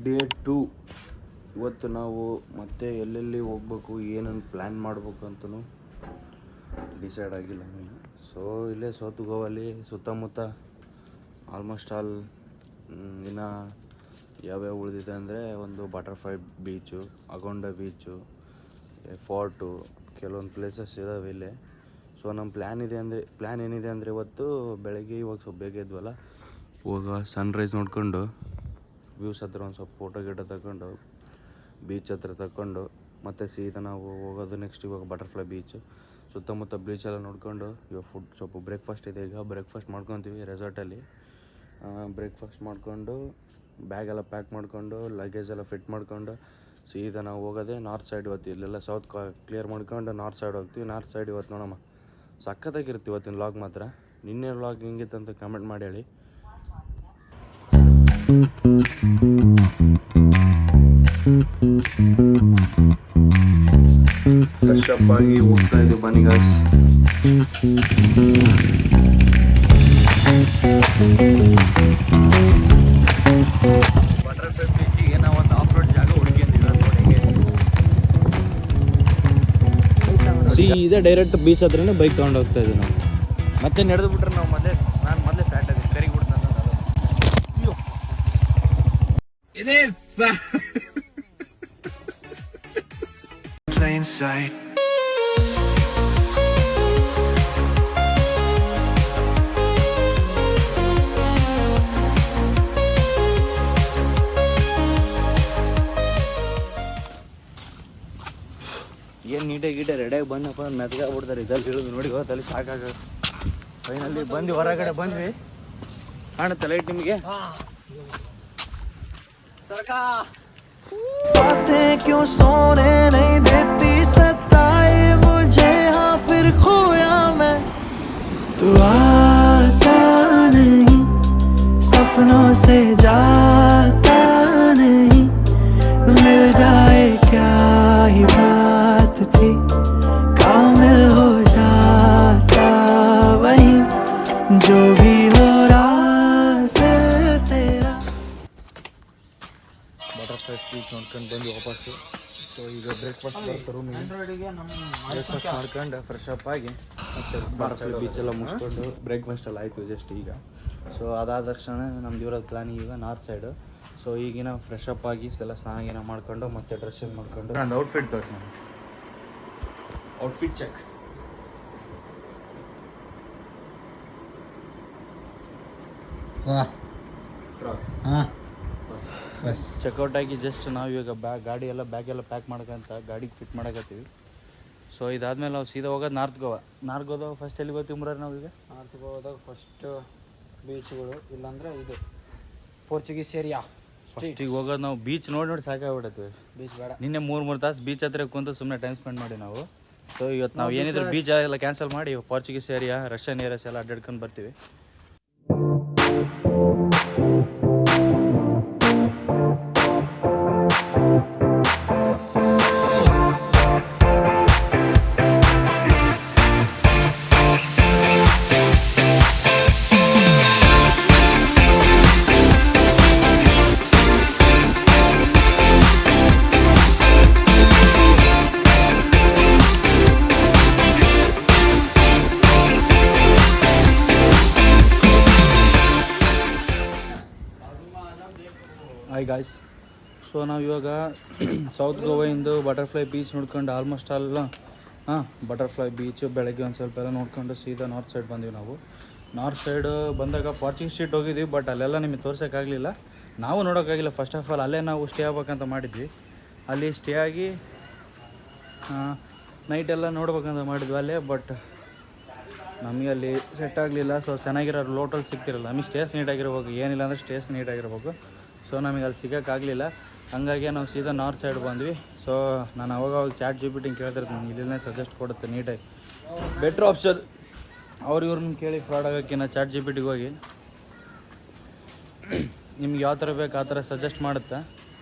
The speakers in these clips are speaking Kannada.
ಡೇ 2 ಇವತ್ತು ನಾವು ಮತ್ತೆ ಎಲ್ಲೆಲ್ಲಿ ಹೋಗ್ಬೇಕು ಏನನ್ನು ಪ್ಲ್ಯಾನ್ ಮಾಡಬೇಕು ಅಂತಲೂ ಡಿಸೈಡ್ ಆಗಿಲ್ಲ ನಾನು. ಸೊ ಇಲ್ಲೇ ಸೌತ್ ಗೋವಲ್ಲಿ ಸುತ್ತಮುತ್ತ ಆಲ್ಮೋಸ್ಟ್ ಆಲ್ ಇನ್ನು ಯಾವ್ಯಾವ ಉಳಿದಿದೆ ಅಂದರೆ ಒಂದು ಬಟರ್ಫ್ಲೈ ಬೀಚು, ಅಗೊಂಡ ಬೀಚು, ಫೋರ್ಟು, ಕೆಲವೊಂದು ಪ್ಲೇಸಸ್ ಇದ್ದಾವೆ ಇಲ್ಲೇ. ಸೊ ನಮ್ಮ ಪ್ಲ್ಯಾನ್ ಏನಿದೆ ಅಂದರೆ ಇವತ್ತು ಬೆಳಗ್ಗೆ ಇವಾಗ ಸ್ವಲ್ಪ ಬೇಗ ಇದ್ವಲ್ಲ, ಇವಾಗ ಸನ್ರೈಸ್ ನೋಡ್ಕೊಂಡು ವ್ಯೂಸ್ ಹತ್ರ ಒಂದು ಸ್ವಲ್ಪ ಫೋಟೋ ಗಿಟ ತಗೊಂಡು ಬೀಚ್ ಹತ್ರ ತಗೊಂಡು ಮತ್ತು ಸೀದಾ ನಾವು ಹೋಗೋದು ನೆಕ್ಸ್ಟ್ ಇವಾಗ ಬಟರ್ಫ್ಲೈ ಬೀಚು. ಸುತ್ತಮುತ್ತ ಬೀಚೆಲ್ಲ ನೋಡ್ಕೊಂಡು ಇವಾಗ ಸ್ವಲ್ಪ ಬ್ರೇಕ್ಫಾಸ್ಟ್ ಇದೆ, ಈಗ ಬ್ರೇಕ್ಫಾಸ್ಟ್ ಮಾಡ್ಕೊತೀವಿ ರೆಸಾರ್ಟಲ್ಲಿ. ಬ್ರೇಕ್ಫಾಸ್ಟ್ ಮಾಡಿಕೊಂಡು ಬ್ಯಾಗೆಲ್ಲ ಪ್ಯಾಕ್ ಮಾಡಿಕೊಂಡು ಲಗೇಜ್ ಎಲ್ಲ ಫಿಟ್ ಮಾಡ್ಕೊಂಡು ಸೀದಾ ನಾವು ಹೋಗೋದೇ ನಾರ್ತ್ ಸೈಡ್. ಇವತ್ತು ಇಲ್ಲೆಲ್ಲ ಸೌತ್ ಕ್ಲಿಯರ್ ಮಾಡ್ಕೊಂಡು ನಾರ್ತ್ ಸೈಡ್ ಹೋಗ್ತೀವಿ. ನಾರ್ತ್ ಸೈಡ್ ಇವತ್ತು ನೋಡಮ್ಮ ಸಖತ್ತಾಗಿರ್ತೀವಿ ಇವತ್ತಿನ ವ್ಲಾಗ್ ಮಾತ್ರ. ನಿನ್ನೆ ವ್ಲಾಗ್ ಹೆಂಗಿತ್ತಂತ ಕಮೆಂಟ್ ಮಾಡಿ ಹೇಳಿ. ಫ್ರೆಶ್ ಅಪ್ ಆಗಿ ಹೋಗ್ತಾ ಇದ್ದೀವಿ, ಬನ್ನಿ ಗಾಯ್ಸ್. ಬಟರ್ಫ್ಲೈ ಬೀಚಿಗೆ ಏನೋ ಒಂದು ಆಫ್ ರೋಡ್ ಜಾಗ ಹುಡುಕಿದ್ದೀವಿ ರೋಡಿಗೆ. ಸೀದಾ ಡೈರೆಕ್ಟ್ ಬೀಚ್ ಹತ್ರನೇ ಬೈಕ್ ತೊಗೊಂಡು ಹೋಗ್ತಾ ಇದ್ದೀವಿ ನಾವು. ಮತ್ತೆ ನಡೆದು ಬಿಟ್ರೆ ನಾವು ನಾನು ಮೊದಲೇ ಸ್ಟಾರ್ಟ್ ಆಗಿದೆ ಕರಿಗೆ ಬಿಡ್ತಾನೆ. ಇದೇ plain sight. ಏನು ನೀಟಾಗಿ ರೆಡಿಯಾಗಿ ಬಂದಪ್ಪ, ಮೆತ್ಗಾಗ್ಬಿಡ್ತಾರೆ ಇದಲ್ಲಿ ಇಳಿದು ನೋಡಿ ಹೋದಲ್ಲಿ ಸಾಕಾಗ. ಫೈನಲ್ಲಿ ಬಂದು ಹೊರಗಡೆ ಬಂದ್ವಿ, ಕಾಣುತ್ತೆ ಲೈಟ್ ನಿಮಗೆ. बातें क्यों सोने नहीं देती, सताए मुझे हाँ फिर खोया मैं, तू आता नहीं सपनों से जाता नहीं, मिल जाए क्या ही बात थी, कामिल हो जाता वही जो भी हो राज तेरा. ಬಟರ್ಫ್ಲೈ ಬೀಚ್ ನೋಡ್ಕೊಂಡು ಬಂದು ವಾಪಸ್ಸು. ಸೊ ಈಗ ಬ್ರೇಕ್ಫಾಸ್ಟ್ ಬರುತ್ತೆ ರೂಮಿಗೆ. ಬ್ರೇಕ್ಫಾಸ್ಟ್ ಮಾಡ್ಕೊಂಡು ಫ್ರೆಶ್ ಅಪ್ ಆಗಿ ಮತ್ತು ಬಟರ್ಫ್ಲೈ ಬೀಚೆಲ್ಲ ಮುಗಿಸ್ಕೊಂಡು ಬ್ರೇಕ್ಫಾಸ್ಟ್ ಎಲ್ಲ ಆಯಿತು ಜಸ್ಟ್ ಈಗ. ಸೊ ಅದಾದ ತಕ್ಷಣ ನಮ್ದು ಇರೋದು ಪ್ಲ್ಯಾನಿಂಗ್ ಈಗ ನಾರ್ತ್ ಸೈಡು. ಸೊ ಈಗಿನ ಫ್ರೆಶ್ ಅಪ್ ಆಗಿ ಎಲ್ಲ ಸ್ನಾನ ಏನೋ ಮಾಡ್ಕೊಂಡು ಮತ್ತೆ ಡ್ರೆಸ್ ಚೇಂಜ್ ಮಾಡ್ಕೊಂಡು ನಾನು ಔಟ್ಫಿಟ್ ತೋರಿಸಿ. ನಾನು ಔಟ್ಫಿಟ್ ಚೆಕ್. ಚೆಕ್ಔಟ್ ಆಗಿ ಜಸ್ಟ್ ನಾವು ಇವಾಗ ಬ್ಯಾಗ್ ಎಲ್ಲ ಪ್ಯಾಕ್ ಮಾಡ್ಕೊಂತ ಗಾಡಿಗೆ ಫಿಟ್ ಮಾಡಕತ್ತೀವಿ. ಸೊ ಇದಾದ್ಮೇಲೆ ನಾವು ಸೀದಾ ಹೋಗೋದು ನಾರ್ತ್ ಗೋವಾ. ಫಸ್ಟ್ ಎಲ್ಲಿ ಹೋಗ್ತೀವಿ ಮುರಾರಿ ನಾವು ಈಗ? ನಾರ್ತ್ ಗೋವಾದಾಗ ಫಸ್ಟ್ ಬೀಚ್ಗಳು, ಇಲ್ಲಾಂದ್ರೆ ಇದು ಪೋರ್ಚುಗೀಸ್ ಏರಿಯಾ. ಫಸ್ಟಿಗೆ ಹೋಗೋದು ನಾವು ಬೀಚ್ ನೋಡಿ ಸಾಕಾಗ್ಬಿಡತ್ತೀವಿ. ಬೀಚ್ ಬೇಡ, ನಿನ್ನೆ 3 ತಾಸು ಬೀಚ್ ಹತ್ರ ಕುಂತು ಸುಮ್ಮನೆ ಟೈಮ್ ಸ್ಪೆಂಡ್ ಮಾಡಿ ನಾವು. ಸೊ ಇವತ್ತು ನಾವು ಏನಿದ್ರು ಬೀಚ್ ಎಲ್ಲ ಕ್ಯಾನ್ಸಲ್ ಮಾಡಿ ಪೋರ್ಚುಗೀಸ್ ಏರಿಯಾ, ರಷ್ಯನ್ ಏರಿಯಾಸ್ ಎಲ್ಲ ಅಡ್ಡಾಡ್ಕೊಂಡು ಬರ್ತೀವಿ. Hi guys. ಸೊ ನಾವು ಇವಾಗ ಸೌತ್ ಗೋವಾಯಿಂದ ಬಟರ್ಫ್ಲೈ ಬೀಚ್ ನೋಡ್ಕೊಂಡು ಆಲ್ಮೋಸ್ಟ್ ಅಲ್ಲ ಬಟರ್ಫ್ಲೈ ಬೀಚು ಬೆಳಗ್ಗೆ ಒಂದು ಸ್ವಲ್ಪ ಎಲ್ಲ ನೋಡ್ಕೊಂಡು ಸೀದಾ ನಾರ್ತ್ ಸೈಡ್ ಬಂದ್ವಿ ನಾವು. ನಾರ್ತ್ ಸೈಡ್ ಬಂದಾಗ ಪಾರ್ಚಿಂಗ್ ಸ್ಟ್ರೀಟ್ ಹೋಗಿದ್ವಿ, ಬಟ್ ಅಲ್ಲೆಲ್ಲ ನಿಮಗೆ ತೋರ್ಸೋಕ್ಕಾಗಲಿಲ್ಲ, ನಾವು ನೋಡೋಕ್ಕಾಗಿಲ್ಲ. ಫಸ್ಟ್ ಆಫ್ ಆಲ್ ಅಲ್ಲೇ ನಾವು ಸ್ಟೇ ಆಗ್ಬೇಕಂತ ಮಾಡಿದ್ವಿ. ಅಲ್ಲಿ ಸ್ಟೇ ಆಗಿ ನೈಟೆಲ್ಲ ನೋಡ್ಬೇಕಂತ ಮಾಡಿದ್ವಿ ಅಲ್ಲೇ, ಬಟ್ ನಮಗೆ ಅಲ್ಲಿ ಸೆಟ್ ಆಗಲಿಲ್ಲ. ಸೊ ಚೆನ್ನಾಗಿರೋ ಲೋಟಲ್ ಸಿಗ್ತಿರಲ್ಲ, ನಮಗೆ ಸ್ಟೇಸ್ ನೀಟಾಗಿರ್ಬೇಕು, ಏನಿಲ್ಲ ಅಂದರೆ ಸ್ಟೇಸ್ ನೀಟಾಗಿರ್ಬೇಕು. ಸೊ ನಮಗೆ ಅಲ್ಲಿ ಸಿಗೋಕ್ಕಾಗಲಿಲ್ಲ, ಹಂಗಾಗಿ ನಾವು ಸೀದಾ ನಾರ್ತ್ ಸೈಡ್ ಬಂದ್ವಿ. ಸೊ ನಾನು ಅವಾಗ ChatGPT ಕೇಳ್ತಿರ್ತೀನಿ, ಇಲ್ಲೇ ಸಜೆಸ್ಟ್ ಕೊಡುತ್ತೆ ನೀಟಾಗಿ ಬೆಟ್ರ್ ಆಪ್ಷನ್. ಇವ್ರನ್ನ ಕೇಳಿ ಫ್ರಾಡ್ ಆಗೋಕ್ಕಿಂತ ChatGPTಗೆ ಹೋಗಿ ನಿಮ್ಗೆ ಯಾವ ಥರ ಬೇಕು ಆ ಥರ ಸಜೆಸ್ಟ್ ಮಾಡುತ್ತೆ.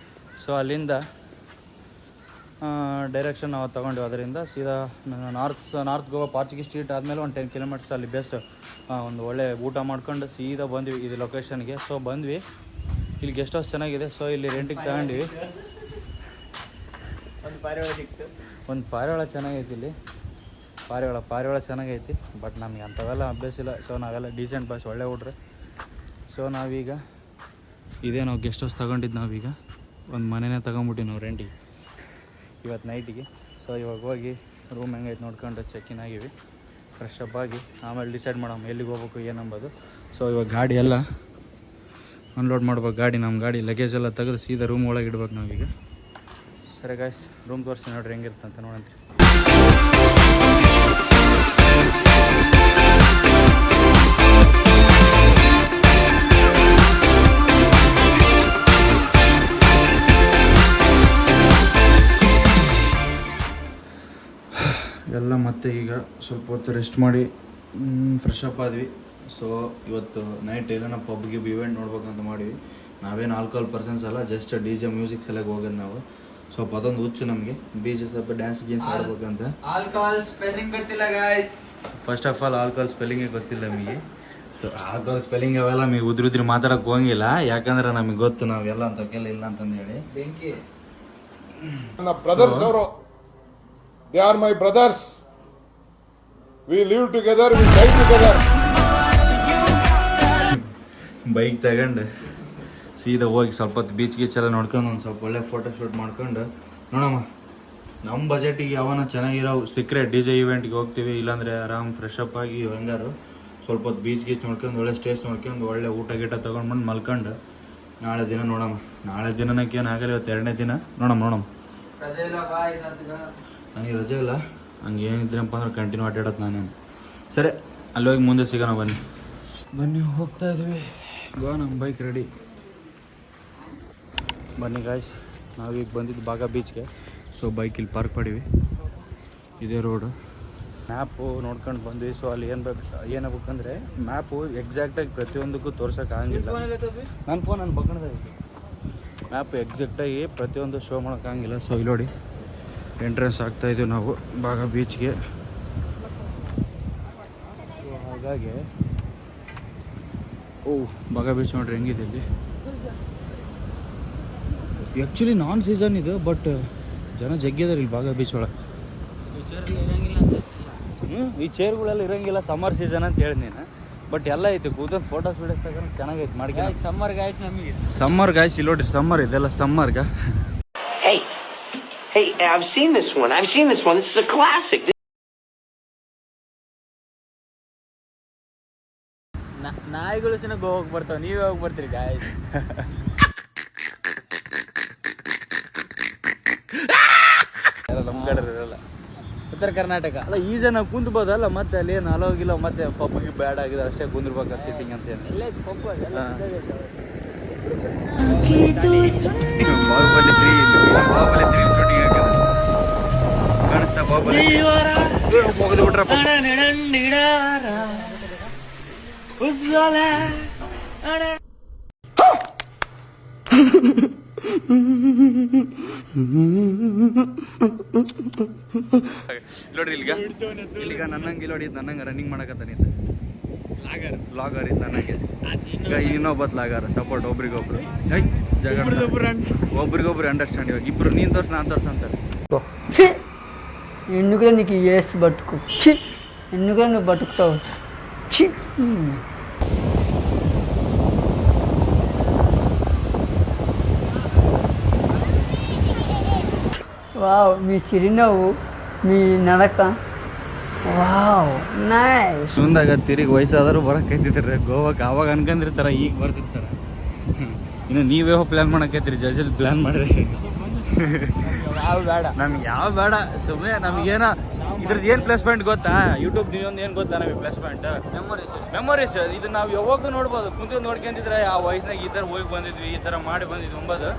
ಸೊ ಅಲ್ಲಿಂದ ಡೈರೆಕ್ಷನ್ ನಾವು ತೊಗೊಂಡು ಅದರಿಂದ ಸೀದಾ ನಾರ್ತ್ ಗೋವಾ ಪಾರ್ಚಿಗಿ ಸ್ಟ್ರೀಟ್ ಆದಮೇಲೆ ಒಂದು 10 ಕಿಲೋಮೀಟರ್ಸ್ ಅಲ್ಲಿ ಬೇಸ್ ಒಂದು ಒಳ್ಳೆ ಊಟ ಮಾಡ್ಕೊಂಡು ಸೀದಾ ಬಂದ್ವಿ ಇದು ಲೊಕೇಶನ್ಗೆ. ಸೊ ಬಂದ್ವಿ ಇಲ್ಲಿ ಗೆಸ್ಟ್ ಹೌಸ್ ಚೆನ್ನಾಗಿದೆ. ಸೊ ಇಲ್ಲಿ ರೆಂಟಿಗೆ ತಗೊಂಡ್ವಿ. ಒಂದು ಪಾರಿವಾಳ ಚೆನ್ನಾಗೈತಿ ಇಲ್ಲಿ. ಪಾರಿವಾಳ ಚೆನ್ನಾಗೈತಿ. ಬಟ್ ನಮಗೆ ಅಂಥವೆಲ್ಲ ಅಭ್ಯಾಸ ಇಲ್ಲ. ಸೊ ನಾವೆಲ್ಲ ಡೀಸೆಂಟ್ ಬಾಯ್ಸ್, ಒಳ್ಳೆ ಹುಡ್ರೆ. ಸೊ ನಾವೀಗ ನಾವು ಗೆಸ್ಟ್ ಹೌಸ್ ತಗೊಂಡಿದ್ದು. ನಾವೀಗ ಒಂದು ಮನೆನೇ ತಗೊಂಬಿಟ್ಟಿವಿ ನಾವು ರೆಂಟಿಗೆ ಇವತ್ತು ನೈಟಿಗೆ. ಸೊ ಇವಾಗ ಹೋಗಿ ರೂಮ್ ಹೆಂಗೈತೆ ನೋಡ್ಕೊಂಡು ಚೆಕ್ಇನ್ ಆಗಿವಿ. ಫ್ರೆಶ್ ಅಪ್ ಆಗಿ ಆಮೇಲೆ ಡಿಸೈಡ್ ಮಾಡೋಣ ಎಲ್ಲಿಗೆ ಹೋಗ್ಬೇಕು ಏನಂಬೋದು. ಸೊ ಇವಾಗ ಗಾಡಿ ಎಲ್ಲ ಅನ್ಲೋಡ್ ಮಾಡ್ಬೇಕು. ನಮ್ಮ ಗಾಡಿ ಲಗೇಜ್ ಎಲ್ಲ ತೆಗೆದು ಸೀದಾ ರೂಮ್ ಒಳಗೆ ಇಡ್ಬೇಕು ನಾವೀಗ. ಸರಿ ಗಾಯ್ಸ್, ರೂಮ್ ತೋರಿಸಿ ನೋಡ್ರಿ ಹೆಂಗಿರ್ತಂತ ನೋಡಂತ್ರಿ. ಎಲ್ಲ ಮತ್ತೆ ಈಗ ಸ್ವಲ್ಪ ಹೊತ್ತು ರೆಸ್ಟ್ ಮಾಡಿ ಫ್ರೆಶ್ ಅಪ್ ಆದ್ವಿ. ಸೊ ಇವತ್ತು ನೈಟ್ ಎಲ್ಲ ಪಬ್ಗೆ ಇವೆಂಟ್ ನೋಡ್ಬೇಕಂತ ಮಾಡಿವಿ. ನಾವೇನು ಆಲ್ಕೋಹಾಲ್ ಪರ್ಸನ್ಸ್ ಅಲ್ಲ, ಜಸ್ಟ್ DJ ಮ್ಯೂಸಿಕ್ ಸೆಲೆಕ್ಟ್ ಹೋಗೋದು ನಾವು. ಸ್ವಲ್ಪ ಅದೊಂದು ಹುಚ್ಚು ನಮಗೆ. ಬೀಚ್ ಸ್ವಲ್ಪ ಡ್ಯಾನ್ಸ್ ಆಡ್ಬೇಕಂತ. ಆಲ್ಕೋಹಾಲ್ ಸ್ಪೆಲ್ಲಿಂಗ್ ಗೊತ್ತಿಲ್ಲ guys. First of all alcohol ಸ್ಪೆಲ್ಲಿಂಗೇ ಗೊತ್ತಿಲ್ಲ ನಮಗೆ. ಸೊ ಆಲ್ಕೋಹಾಲ್ ಸ್ಪೆಲ್ಲಿಂಗ್ ಅವೆಲ್ಲ ನಮಗೆ ಉದ್ರಿ ಮಾತಾಡೋಕೆ ಹೋಗಿಲ್ಲ. ಯಾಕಂದ್ರೆ ನಮಗೆ ಗೊತ್ತು ನಾವೆಲ್ಲ ಅಂತಕ್ಕೆಲ್ಲ ಇಲ್ಲ ಅಂತಂದು ಹೇಳಿ. ಬೆಂಕಿ ನನ್ನ ಬ್ರದರ್ಸ್ ಅವರು, they are my brothers. We live together, we die together. Bike ತಗೊಂಡು ಸೀದಾ ಹೋಗಿ ಸ್ವಲ್ಪ ಹೊತ್ತು ಬೀಚ್ ಎಲ್ಲ ನೋಡ್ಕೊಂಡು ಒಂದು ಸ್ವಲ್ಪ ಒಳ್ಳೆ ಫೋಟೋ ಶೂಟ್ ಮಾಡ್ಕೊಂಡು ನೋಡಮ್ಮ. ನಮ್ಮ ಬಜೆಟಿಗೆ ಯಾವನ ಚೆನ್ನಾಗಿರೋ ಸಿಕ್ಕರೆ DJ ಇವೆಂಟ್ಗೆ ಹೋಗ್ತೀವಿ. ಇಲ್ಲಾಂದರೆ ಆರಾಮ್ ಫ್ರೆಶ್ ಅಪ್ ಆಗಿ ಹೆಂಗಾರು ಸ್ವಲ್ಪ ಹೊತ್ತು ಬೀಚ್ ನೋಡ್ಕೊಂಡು ಒಳ್ಳೆ ಸ್ಟೇಸ್ ನೋಡ್ಕೊಂಡು ಒಳ್ಳೆ ಊಟ ತೊಗೊಂಡ್ಬಂದು ಮಲ್ಕೊಂಡು ನಾಳೆ ದಿನ ನೋಡಮ್ಮ. ನಾಳೆ ದಿನಕ್ಕೆ ಏನಾಗಲ್ಲ, ಇವತ್ತು 2ನೇ ದಿನ ನೋಡಮ್ಮ. ನನಗೆ ರಜೆ ಇಲ್ಲ. ಹಂಗೆ ಏನಿದ್ರಪ್ಪ ಅಂದ್ರೆ ಕಂಟಿನ್ಯೂ ಅಡ್ಡಾಡೋದು ನಾನೇನು. ಸರಿ, ಅಲ್ಲಿ ಹೋಗಿ ಮುಂದೆ ಸಿಗೋಣ. ಬನ್ನಿ ಹೋಗ್ತಾ ಇದ್ದೀವಿ. ನಮ್ಮ ಬೈಕ್ ರೆಡಿ. ಬನ್ನಿ ಗಾಯ್ಸ್, ನಾವೀಗ ಬಂದಿದ್ದು ಬಾಗ ಬೀಚ್ಗೆ. ಸೊ ಬೈಕ್ ಇಲ್ಲಿ ಪಾರ್ಕ್ ಮಾಡೀವಿ. ಇದೇ ರೋಡು. ಮ್ಯಾಪು ನೋಡ್ಕೊಂಡು ಬಂದ್ವಿ. ಸೊ ಅಲ್ಲಿ ಏನಾಗಬೇಕಂದ್ರೆ ಮ್ಯಾಪು ಎಕ್ಸಾಕ್ಟಾಗಿ ಪ್ರತಿಯೊಂದಕ್ಕೂ ತೋರ್ಸೋಕ್ಕಾಗಿಲ್ಲ. ನನ್ನ ಫೋನ್ ನನ್ನ ಬಗ್ಗಣದಾಗಿತ್ತು. ಮ್ಯಾಪ್ ಎಕ್ಸಾಕ್ಟಾಗಿ ಪ್ರತಿಯೊಂದು ಶೋ ಮಾಡೋಕ್ಕಾಗಿಲ್ಲ. ಸೊ ಇಲ್ಲಿ ನೋಡಿ ಎಂಟ್ರೆನ್ಸ್ ಆಗ್ತಾಯಿದ್ದೀವಿ ನಾವು ಬಾಗ ಬೀಚ್ಗೆ. ಸೊ ಹಾಗಾಗಿ ಬಾಗ ಬೀಚ್ ನೋಡ್ರಿ ಹೆಂಗಿದೆ ಇಲ್ಲಿ. ಆ್ಯಕ್ಚುಲಿ ನಾನ್ ಸೀಸನ್ ಇದು, ಬಟ್ ಜನ ಜಗ್ಗಿದಾರೆ ಇಲ್ಲಿ ಬಾಗ ಬೀಚ್ ಒಳಗೆ. ಈ ಚೇರ್ಗಳೆಲ್ಲ ಇರಂಗಿಲ್ಲ ಸಮ್ಮರ್ ಸೀಸನ್ ಅಂತ ಹೇಳಿ ನೀನು. ಬಟ್ ಎಲ್ಲ ಐತಿ ಕೂತ ಫೋಟೋಸ್ ವೀಡಿಯೋಸ್ ತಗೊಂಡು ಚೆನ್ನಾಗೈತೆ ಮಾಡ್ಕೊ. ಸಮ್ಮರ್ ಗಾಯ್ಸ್ ನಮಗೆ ಸಮ್ಮರ್ ಗಾಯ್ಸ್ ಇಲ್ಲಿ ನೋಡ್ರಿ, ಸಮ್ಮರ್ ಇದೆಲ್ಲ ಸಮ್ಮರ್ಗ. Hey, I've seen this one. This is a classic. ನಾಯಿಗಳು ಸಹ ಗೋವಾಗೆ ಬರ್ತಾವೆ. ನೀವೇ ಹೋಗಿ ಬರ್ತೀರಿ ಗಾಯ್ಸ್. ನಮ್ಮ ಕಡೆ ಇರಲ್ಲ. ಉತ್ತರ ಕರ್ನಾಟಕ ಅಲ್ಲ, ಈ ಜನ ಕುಂದ್ಬೋದಲ್ಲ. ಮತ್ತೆ ಅಲ್ಲಿ ಏನು ಅಲೋಗಿಲ್ಲ. ಮತ್ತೆ ಪಬ್ಬಿಗೆ ಬ್ಯಾಡ್ ಆಗಿದೆ ಅಷ್ಟೇ, ಕುಂದಿರ್ಬೇಕು ಸಿಟ್ಟಿಂಗ್ ಅಂತ ಏನು. ಬಾಹುಬಲಿ 3 ಶೂಟಿಂಗ್ ಕಾಣಿಸ್ತಾ. ಬಾಹುಬಲಿ ಮುಗಿದು ಬಿಟ್ರಪ್ಪ. ನೋಡ್ರಿ ಇಲ್ಲಿಗ ನನ್ನಂಗೆ ನೋಡಿ, ನನ್ನಂಗೆ ರನ್ನಿಂಗ್ ಮಾಡಕತ್ತಾನೆ. ಲಾಗರ್ ಇದು ನನಗೆ. ಈಗ ಇನ್ನೊಬ್ಬತ್ತು ಲಾಗರ್ ಸಪೋರ್ಟ್ ಒಬ್ರಿಗೊಬ್ರು. ಒಬ್ರಿಗೊಬ್ರು ಅಂಡರ್ಸ್ಟ್ಯಾಂಡ್. ಇವಾಗ ಇಬ್ರು ನೀನು ತೋರ್ಸು ನಾನು ತೋರ್ಸು ಅಂತಾರೆ. ఎందుకులే నీకు ఏసి బతుకు చి ఎందుకులే నువ్వు బతుకుతావు చి వావ్ మీ చిరునవ్వు మీ నడక ವಾವ್ ನೈಸ್. ಮುಂದಾಗ ತಿರುಗಿ ವಯಸ್ಸಾದರೂ ಬರೋಕೈತಿದ್ದಾರೆ ಗೋವಾಕ್ಕೆ. ಆವಾಗ ಅನ್ಕೊಂಡಿರ್ತಾರ, ಈಗ ಬರ್ತಿರ್ತಾರ. ಇನ್ನು ನೀವೇ ಪ್ಲ್ಯಾನ್ ಮಾಡಕೈತಿರಿ, ಜಲ್ದಿ ಪ್ಲ್ಯಾನ್ ಮಾಡ್ರಿ. ನಮ್ಗೆ ಯಾವ ಬೇಡ, ಸುಮ್ಮನೆ ನಮಗೇನೋ ಇದ್ರದ್ದು ಏನು ಪ್ಲಸ್ ಪಾಯಿಂಟ್ ಗೊತ್ತಾ? ಯೂಟ್ಯೂಬ್ ಇನ್ನೊಂದು ಏನು ಗೊತ್ತಾ ನಮಗೆ ಪ್ಲಸ್ ಪಾಯಿಂಟ್? ಮೆಮೊರೀಸ್. ಇದು ನಾವು ಯಾವಾಗೂ ನೋಡ್ಬೋದು. ಕುಂತು ನೋಡ್ಕೊಂಡಿದ್ರೆ ಆ ವಯಸ್ಸಿನಾಗ ಈ ಥರ ಹೋಗಿ ಬಂದಿದ್ವಿ, ಈ ಥರ ಮಾಡಿ ಬಂದಿದ್ವಿ ಅಂಬೋದು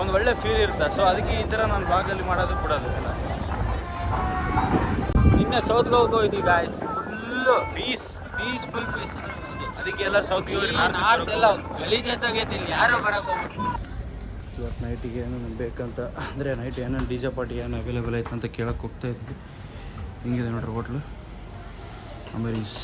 ಒಂದು ಒಳ್ಳೆ ಫೀಲ್ ಇರುತ್ತೆ. ಸೊ ಅದಕ್ಕೆ ಈ ಥರ ನಾನು ಬ್ಲಾಗಲ್ಲಿ ಮಾಡೋದು ಬಿಡೋದು. ನಿನ್ನೆ ಸೌತ್ ಗೋವಾಗೆ ಹೋಗಿದ್ವಿ ಗಾಯ್ಸ್. Full peaceful piece. ಅದಕ್ಕೆ ಎಲ್ಲ ಸೌತ್ಗೆ ಹೋಗಿ ನಾರ್ತ್ ಎಲ್ಲ ಗಲೀಜಾಗೈತಿ. ಇಲ್ಲಿ ಯಾರು ಬರಕ್ಕೆ ಹೋಗ್ಬೇಕು. ಇವತ್ತು ನೈಟಿಗೆ ಏನೇನು ಬೇಕಂತ ಅಂದರೆ ನೈಟ್ ಏನೇನು DJ ಪಾರ್ಟಿ ಏನು ಅವೈಲೇಬಲ್ ಐತೆ ಅಂತ ಕೇಳಕ್ಕೆ ಹೋಗ್ತಾ ಇದ್ವಿ. ಹಿಂಗಿದೆ ನೋಡ್ರಿ ಹೋಟ್ಲು ಅಮರೀಸ್.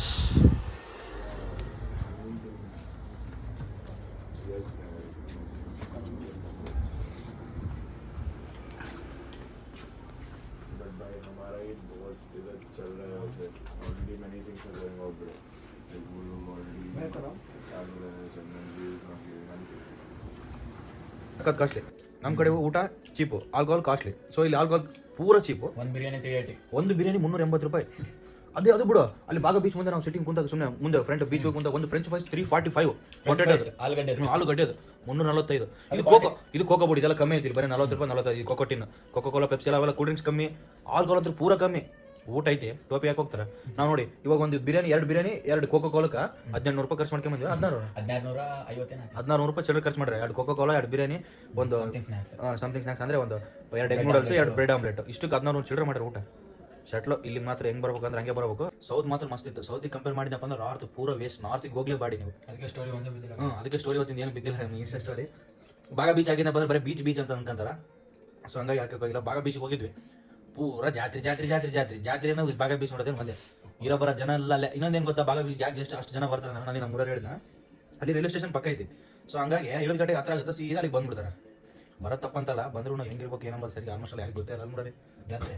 ಕಾಸ್ಟ್ಲಿ. ನಮ್ಮ ಕಡೆ ಊಟ ಚೀಪು, ಆಲ್ಕೋಹಾಲ್ ಕಾಸ್ಟ್ಲಿ. ಸೊ ಇಲ್ಲಿ ಆಲ್ಕೋಹಾಲ್ ಪೂರ ಚೀಪು. ಒಂದು ಬಿರಿಯಾನಿ 380, ಒಂದು ಬಿರಿಯಾನಿ 380 ರೂಪಾಯಿ. ಅದೇ ಅದು ಬಿಡು, ಅಲ್ಲಿ ಬಾಗ ಬೀಚ್ ಮುಂದೆ ನಾವು ಸಿಟ್ಟಿಂಗ್ ಕುಂತಾಗ ಸುಮ್ಮನೆ ಮುಂದೆ ಫ್ರಂಟ್ ಬೀಚ್ ಕುಂತ ಒಂದು ಫ್ರೆಂಚ್ ಫ್ರೈಸ್ 345. ಆಲೂಗಡ್ಡೆ ಆಲೂಗಡ್ಡೆ ಅದು 345. ಇದು ಕೋಕೋ ಬುಡಿ ಇದೆಲ್ಲ ಕಮ್ಮಿ ಐತಿ, ಬರೀ 40 ರೂಪಾಯಿ 45. ಇದು cocoa tin, cocoa Cola, Pepsi ಅವೆಲ್ಲ ಕೂಲ್ ಡ್ರಿಂಕ್ಸ್ ಕಮ್ಮಿ, ಆಲ್ಕೋಹಾಲ್ ಅಂದ್ರೆ ಪೂರ ಕಮ್ಮಿ. ಊಟ ಐತಿ, ಟೋಪಿ ಯಾಕೆ ಹೋಗ್ತಾರೆ. ನಾವು ನೋಡಿ ಇವಾಗ ಒಂದು ಬಿರಿಯಾನಿ, 2 ಬಿರಿಯಾನಿ 2 ಕೋಕೋ ಕೋಲಕ್ಕೆ 1700 ರೂಪಾಯಿ ಖರ್ಚು ಮಾಡ್ಕೊಂಡ್ ಬಂದ್ವಿ. 1600 ರೂಪಾಯಿ ಚಿಲ್ಲರೆ ಖರ್ಚು ಮಾಡ್ರೆ. 2 ಕೋಕೋ ಕೋಲಾ, 2 ಬಿರಿಯಾನಿ, ಒಂದು ಸಮಥಿಂಗ್ ಸ್ನಾಕ್ಸ್ ಅಂದ್ರೆ ಒಂದು 2 ಎಗ್ ನೂಡಲ್ಸ್, 2 ಬ್ರೆಡ್ ಆಮ್ಲೆಟ್, ಇಷ್ಟಕ್ಕೆ 1600 ಚಿಲ್ಲರೆ ಮಾಡ್ರೆ ಊಟ. ಶಟ್ಲು ಇಲ್ಲಿ ಮಾತ್ರ ಹೆಂಗ್ ಬರ್ಬೇಕಂದ್ರೆ ಹಂಗೆ ಬರಬೇಕು. ಸೌತ್ ಮಾತ್ರ ಮಸ್ತ್ ಇತ್ತು. ಸೌತಿಗೆ ಕಂಪೇರ್ ಮಾಡಿದಪ್ಪ ಅಂದ್ರೆ ನಾರ್ತ್ ಪೂರ ವೇಸ್ಟ್. ನಾರ್ತಿಗೆ ಹೋಗ್ಲೇ ಬಾಡಿ ನೀವು. ಅದಕ್ಕೆ ಸ್ಟೋರಿ ಹೊತ್ತಿಂದ ಏನು ಬಿದ್ದಿಲ್ಲ ನಮ್ಗೆ ಇನ್ಸ್ಟಾ ಸ್ಟೋರಿ. ಬಾಗ ಬೀಚ್ ಆಗಿದ್ದ ಬಂದ್ರೆ ಬರೀ ಬೀಚ್ ಅಂತ ಅನ್ಕೊಂತಾರ. ಸೊ ಹಂಗಾಗಿ ಹಾಕೋಕ್ಕಾಗಿಲ್ಲ. ಬಾಗ ಬೀಚ್ಗೆ ಹೋಗಿದ್ವಿ, ಪೂರ ಜಾತ್ರೆ ನಾವು ಬಾಗ ಬೀಚ್ ನೋಡೋದೇನು ಒಂದೇ. ಇರೋ ಬರೋ ಜನ ಎಲ್ಲ ಅಲ್ಲೇ. ಇನ್ನೊಂದೇನು ಗೊತ್ತಾ, ಬಾಗ ಬೀಚ್ ಯಾಕೆ ಅಷ್ಟು ಜನ ಬರ್ತಾರೆ ನಾನು ನಮ್ಮ ಊರಲ್ಲಿ ಹೇಳಿದ, ಅಲ್ಲಿ ರೈಲ್ವೆ ಸ್ಟೇಷನ್ ಪಕ್ಕ ಐತಿ. ಸೊ ಹಂಗಾಗಿ 7 ಗಂಟೆಗೆ ಹತ್ರ ಆಗುತ್ತೆ, ಸೀದಾ ಅಲ್ಲಿಗೆ ಬಂದ್ಬಿಡ್ತಾರೆ. ಬರತ್ತಪ್ಪ ಅಂತಲ್ಲ, ಬಂದ್ರು ನಾವು ಹೆಂಗಿರ್ಬೇಕು ಏನಂಬ ಸರಿ ಆಲ್ಮೋಸ್ಟ್ ಅಲ್ಲಿ ಯಾರಿಗೆ ಗೊತ್ತೇ ಇಲ್ಲ. ನೋಡಿ ಜಾತ್ರೆ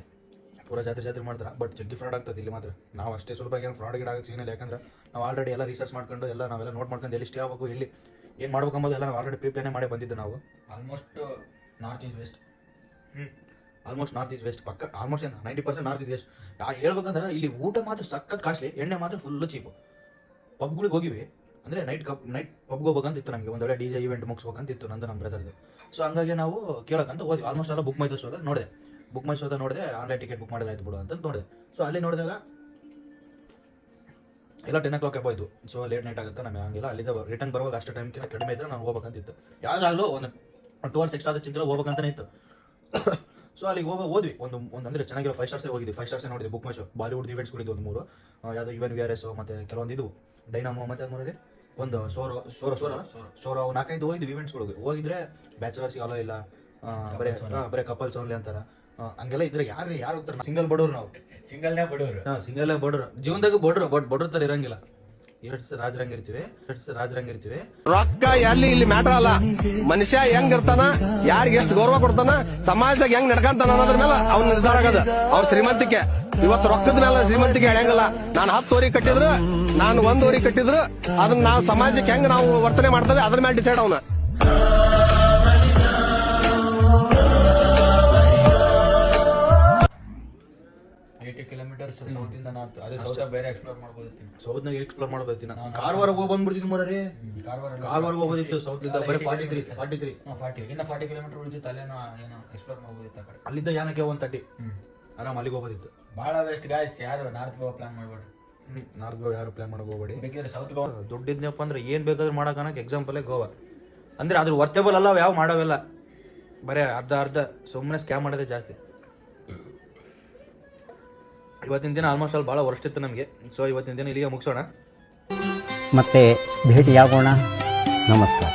ಪೂರ ಜಾತ್ರೆ ಮಾಡ್ತಾರೆ. ಬಟ್ ಜಗ್ಗಿ ಫ್ರಾಡ್ ಆಗ್ತದೆ ಇಲ್ಲಿ ಮಾತ್ರ. ನಾವು ಅಷ್ಟೇ ಸುಲಭ ಏನು ಫ್ರಾಡ್ ಗಿಡ ಆಗಕ್ಕೆ ಸಿಗಲ್ಲ. ಯಾಕಂದ್ರೆ ನಾವು ಆಲ್ರೆಡಿ ಎಲ್ಲ ರಿಸರ್ಚ್ ಮಾಡ್ಕೊಂಡು ನಾವೆಲ್ಲ ನೋಟ್ ಮಾಡ್ಕೊಂಡು ಎಲ್ಲಿ ಸ್ಟೇ ಆಗಬೇಕು, ಎಲ್ಲಿ ಏನು ಮಾಡ್ಬೇಕು ಅಂಬೋದು ಎಲ್ಲ ನಾವು ಆಲ್ರೆಡಿ ಪ್ರಿಪ್ಲೇನೇ ಮಾಡಿ ಬಂದಿದ್ದು ನಾವು. ಆಲ್ಮೋಸ್ಟ್ ನಾರ್ತ್ ಈಸ್ಟ್ ವೆಸ್ಟ್ ಪಕ್ಕ ಆಲ್ಮೋಸ್ಟ್ 90% ನಾರ್ತ್ ಈಸ್ಟ್ ವೆಸ್ಟ್. ಹೇಳ್ಬೇಕಂದ್ರೆ ಇಲ್ಲಿ ಊಟ ಮಾತ್ರ ಸಖತ್ ಕಾಸ್ಟ್ಲಿ, ಎಣ್ಣೆ ಮಾತ್ರ ಫುಲ್ಲು ಚೀಪು. ಪಬ್ಗಳಿಗೆ ಹೋಗಿವಿ ಅಂದರೆ ನೈಟ್ ಪಬ್ಗೆ ಹೋಗ್ಬೇಕಂತಿತ್ತು ನಮಗೆ. ಒಂದು ಒಳ್ಳೆ DJ ಇವೆಂಟ್ ಮುಗಿಸ್ಬೇಕಂತಿತ್ತು ನಂದು ನಮ್ಮ ಬ್ರದರ್ದು. ಸೊ ಹಂಗಾಗಿ ನಾವು ಕೇಳೋಕ್ಕಂತ ಹೋದ್ವಿ. ಆಲ್ಮೋಸ್ಟ್ ಎಲ್ಲ ಬುಕ್ ಮೈ ಶೋದ ನೋಡಿದೆ. ಆನ್ಲೈನ್ ಟಿಕೆಟ್ ಬುಕ್ ಮಾಡಿದ್ರೆ ಆಯ್ತು ಬಿಡು ಅಂತ ನೋಡಿದೆ. ಸೊ ಅಲ್ಲಿ ನೋಡಿದಾಗ ಎಲ್ಲ 10 o'clock ಆಗೋಯ್ತು. ಸೊ ಲೇಟ್ ನೈಟ್ ಆಗುತ್ತೆ ನಮಗೆ. ಹಂಗಿಲ್ಲ, ಅಲ್ಲಿಂದ ರಿಟರ್ನ್ ಬರುವಾಗ ಅಷ್ಟು ಟೈಮ್ಕಿಂತ ಕಡಿಮೆ ಇದ್ರೆ ನಾನು ಹೋಗ್ಬೇಕಂತಿತ್ತು. ಯಾವಾಗಲೂ ಒಂದು 2 hours ಎಕ್ಸ್ಟ್ರಾ ಚಿಂತೆ ಹೋಗ್ಬೇಕಂತಾನೆ ಇತ್ತು. ಸೊ ಅಲ್ಲಿಗೆ ಹೋದ್ವಿ. ಒಂದು ಅಂದರೆ ಚೆನ್ನಾಗಿರೋ 5 ಸ್ಟಾರ್ಸೇ ಹೋಗಿದ್ವಿ. 5 ಸ್ಟಾರ್ಸೇ ನೋಡಿದ್ವಿ. ಬುಕ್ ಮೈ ಶೋ, ಬಾಲಿವುಡ್ ಇವೆಂಟ್ಸ್ ಕೂಡ ಒಂದು 3 ಯಾವುದೋ UNVRS ಮತ್ತು ಕೆಲವೊಂದು ಇದು ಡೈನಾಮೋ ಮತ್ತು ಅದರಲ್ಲಿ ಒಂದು ಸೋರೋ 4-5 ಹೋಗಿದ್ವಿ ಇವೆಂಟ್ಸ್ಗಳಿಗೆ. ಹೋಗಿದ್ರೆ ಬ್ಯಾಚುಲರ್ಸ್ಗೆ ಅಲೋ ಇಲ್ಲ, ಬರೀ ಕಪಲ್ಸ್ ಓನ್ಲಿ ಅಂತಾರೆ. ಹಂಗೆಲ್ಲ ಇದ್ರೆ ಯಾರು ಹೋಗ್ತಾರೆ. ಸಿಂಗಲ್ ಬಡವ್ರು ನಾವು, ಸಿಂಗಲ್ನೇ ಬಡವ್ರು ಜೀವನದಾಗ ಬಡವ್ರ ಥರ ಇರಂಗಿಲ್ಲ. ರಾಜರಂಗಿರ್ತೀವಿ. ರೊಕ್ಕ ಇಲ್ಲಿ ಮ್ಯಾಟರ್ ಅಲ್ಲ. ಮನುಷ್ಯ ಹೆಂಗ್ ಇರ್ತಾನ, ಯಾರಿಗೆ ಎಷ್ಟು ಗೌರವ ಕೊಡ್ತಾನ, ಸಮಾಜದಾಗ ಹೆಂಗ್ ನಡ್ಕಂತಾನ ಅನ್ನೋದ್ರ ಮೇಲೆ ಅವ್ನ ನಿರ್ಧಾರ ಆಗದ. ಅವ್ರ ಶ್ರೀಮಂತಿಕೆ ಇವತ್ತು ರೊಕ್ಕದ ಮೇಲೆ ಶ್ರೀಮಂತಿಕೆ ಹೇಳಂಗಿಲ್ಲ. ನಾನು 10 ವರಿ ಕಟ್ಟಿದ್ರು, ನಾನು 1 ವರಿ ಕಟ್ಟಿದ್ರು, ಅದನ್ನ ನಾವು ಸಮಾಜಕ್ಕೆ ಹೆಂಗ್ ನಾವು ವರ್ತನೆ ಮಾಡ್ತೇವೆ ಅದ್ರ ಮೇಲೆ ಡಿಸೈಡ್ ಅವನ. ಕಿಲೋಮೀಟರ್ಸ್ ಸೌತ್ ಇಂದ ನಾರ್ತ್. ಅದೇ ಸೌತ್ ಬೇರೆ ಎಕ್ಸ್ಪ್ಲೋರ್ ಮಾಡ್ಬೋದಿತ್ತು. ಸೌತ್ನಾಗ ಎಕ್ಸ್ಪ್ಲೋರ್ ಮಾಡ್ಬೋದಿತ್ತು. ಕಾರವಾರ ಹೋಗಿ ಬಂದ್ಬಿಡ್ತಿದ್ವಿ ಮರೇ. ಕಾರವಾರ ಹೋಗೋದಿತ್ತು ಸೌತ್ ಇಂದ. ಬರೀ 43 ಇನ್ನ 40 ಕಿಲೋಮೀಟರ್ ಉಳಿದಿತ್ತು. ಅಲ್ಲೇನೋ ಏನೋ ಎಕ್ಸ್ಪ್ಲೋರ್ ಮಾಡ್ಬೋದಿತ್ತು. ಆ ಕಡೆ ಅಲ್ಲಿದ್ದ ಯಾನಕ್ಕೆ 130 ಆರಾಮ್ ಅಲ್ಲಿಗೆ ಹೋಗೋದಿತ್ತು. ಭಾಳ ವೆಸ್ಟ್ ಗಾಯ್ಸ್. ಯಾರು ನಾರ್ತ್ ಗೋವಾ ಪ್ಲಾನ್ ಮಾಡ್ಬೇಡ್ರಿ. ನಾರ್ತ್ ಗೋವಾ ಯಾರು ಪ್ಲಾನ್ ಮಾಡಕ್ ಹೋಗ್ಬೇಡಿ. ಬೇಕಿದ್ರೆ ಸೌತ್ ಗೋವಾ ದುಡ್ಡಿದ್ನಪ್ಪ ಅಂದ್ರೆ ಏನ್ ಬೇಕಾದ್ರೂ ಮಾಡಕ್ಕೆ ಎಕ್ಸಾಂಪಲೇ ಗೋವಾ. ಅಂದ್ರೆ ಅದ್ರ ವರ್ತೇಬಲ್ ಅಲ್ಲ, ಯಾವ ಮಾಡೋವೆಲ್ಲ ಬರೀ ಅರ್ಧ ಸುಮ್ಮನೆ ಸ್ಕ್ಯಾಮ್ ಮಾಡೋದೇ ಜಾಸ್ತಿ. ಇವತ್ತಿನ ದಿನ ಆಲ್ಮೋಸ್ಟ್ ಅಲ್ಲಿ ಭಾಳ ವರ್ಸ್ಟ್ ಇತ್ತು ನಮಗೆ. ಸೊ ಇವತ್ತಿನ ದಿನ ಇಲ್ಲಿಗೆ ಮುಗಿಸೋಣ, ಮತ್ತೆ ಭೇಟಿಯಾಗೋಣ. ನಮಸ್ಕಾರ.